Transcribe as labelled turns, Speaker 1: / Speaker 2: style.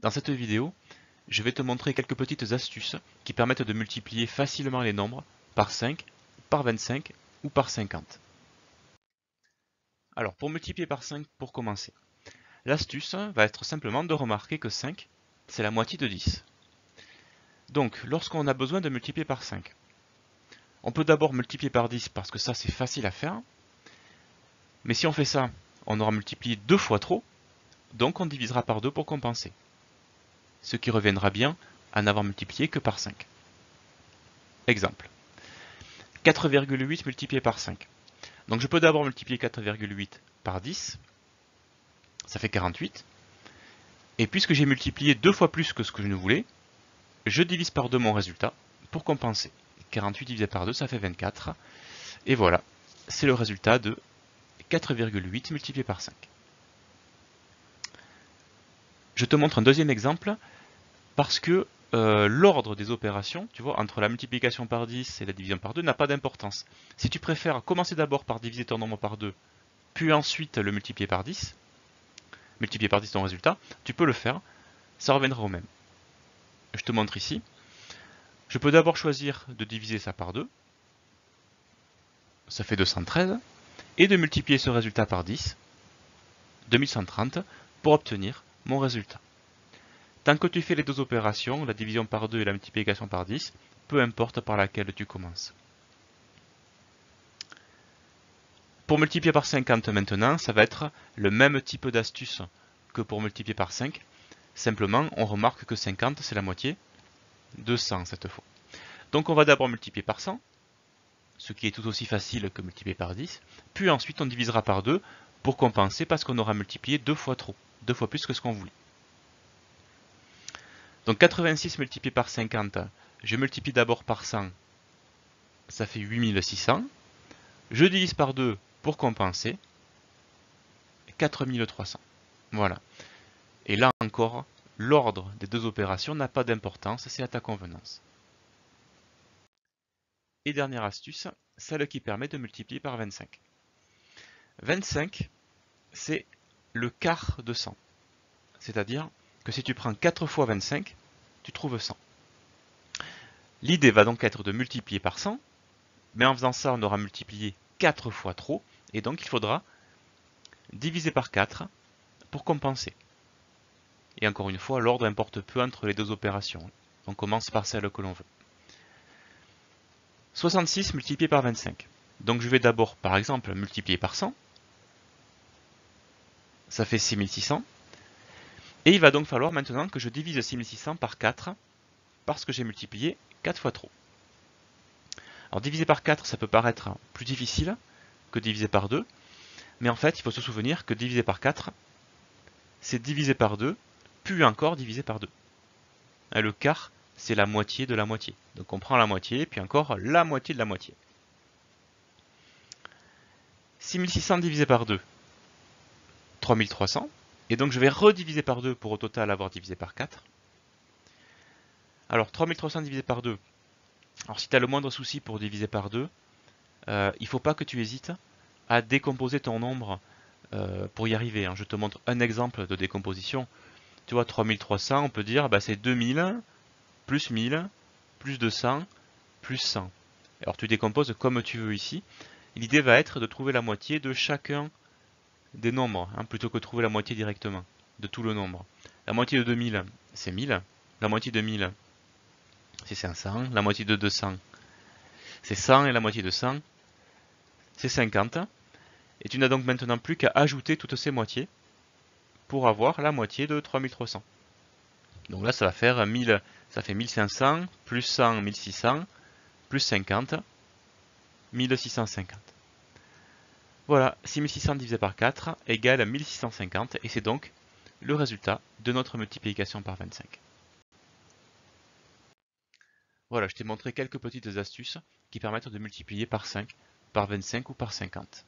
Speaker 1: Dans cette vidéo, je vais te montrer quelques petites astuces qui permettent de multiplier facilement les nombres par 5, par 25 ou par 50. Alors pour multiplier par 5 pour commencer, l'astuce va être simplement de remarquer que 5 c'est la moitié de 10. Donc lorsqu'on a besoin de multiplier par 5, on peut d'abord multiplier par 10 parce que ça c'est facile à faire, mais si on fait ça, on aura multiplié 2 fois trop, donc on divisera par 2 pour compenser. Ce qui reviendra bien à n'avoir multiplié que par 5. Exemple. 4,8 multiplié par 5. Donc je peux d'abord multiplier 4,8 par 10, ça fait 48. Et puisque j'ai multiplié 2 fois plus que ce que je ne voulais, je divise par 2 mon résultat pour compenser. 48 divisé par 2, ça fait 24. Et voilà, c'est le résultat de 4,8 multiplié par 5. Je te montre un deuxième exemple parce que l'ordre des opérations, tu vois, entre la multiplication par 10 et la division par 2 n'a pas d'importance. Si tu préfères commencer d'abord par diviser ton nombre par 2, puis ensuite le multiplier par 10 ton résultat, tu peux le faire, ça reviendra au même. Je te montre ici. Je peux d'abord choisir de diviser ça par 2, ça fait 213, et de multiplier ce résultat par 10, 2130, pour obtenir mon résultat. Tant que tu fais les deux opérations, la division par 2 et la multiplication par 10, peu importe par laquelle tu commences. Pour multiplier par 50 maintenant, ça va être le même type d'astuce que pour multiplier par 5. Simplement, on remarque que 50 c'est la moitié de 100 cette fois. Donc on va d'abord multiplier par 100, ce qui est tout aussi facile que multiplier par 10, puis ensuite on divisera par 2 pour compenser parce qu'on aura multiplié 2 fois trop, 2 fois plus que ce qu'on voulait. Donc 86 multiplié par 50, je multiplie d'abord par 100, ça fait 8600. Je divise par 2 pour compenser, 4300. Voilà. Et là encore, l'ordre des deux opérations n'a pas d'importance, c'est à ta convenance. Et dernière astuce, celle qui permet de multiplier par 25. 25, c'est le quart de 100. C'est-à-dire que si tu prends 4 fois 25, tu trouves 100. L'idée va donc être de multiplier par 100, mais en faisant ça, on aura multiplié 4 fois trop, et donc il faudra diviser par 4 pour compenser. Et encore une fois, l'ordre importe peu entre les deux opérations. On commence par celle que l'on veut. 66 multiplié par 25. Donc je vais d'abord, par exemple, multiplier par 100. Ça fait 6600. Et il va donc falloir maintenant que je divise 6600 par 4, parce que j'ai multiplié 4 fois trop. Alors diviser par 4, ça peut paraître plus difficile que diviser par 2, mais en fait, il faut se souvenir que diviser par 4, c'est diviser par 2, puis encore diviser par 2. Le quart, c'est la moitié de la moitié. Donc on prend la moitié, puis encore la moitié de la moitié. 6600 divisé par 2, 3300. Et donc je vais rediviser par 2 pour au total avoir divisé par 4. Alors 3300 divisé par 2. Alors si tu as le moindre souci pour diviser par 2, il ne faut pas que tu hésites à décomposer ton nombre pour y arriver. Je te montre un exemple de décomposition. Tu vois, 3300, on peut dire c'est 2000 plus 1000 plus 200 plus 100. Alors tu décomposes comme tu veux ici. L'idée va être de trouver la moitié de chacun des nombres, plutôt que de trouver la moitié directement de tout le nombre. La moitié de 2000, c'est 1000. La moitié de 1000, c'est 500. La moitié de 200, c'est 100. Et la moitié de 100, c'est 50. Et tu n'as donc maintenant plus qu'à ajouter toutes ces moitiés pour avoir la moitié de 3300. Donc là, ça va faire 1000, ça fait 1500, plus 100, 1600, plus 50, 1650. Voilà, 6600 divisé par 4 égale 1650, et c'est donc le résultat de notre multiplication par 25. Voilà, je t'ai montré quelques petites astuces qui permettent de multiplier par 5, par 25 ou par 50.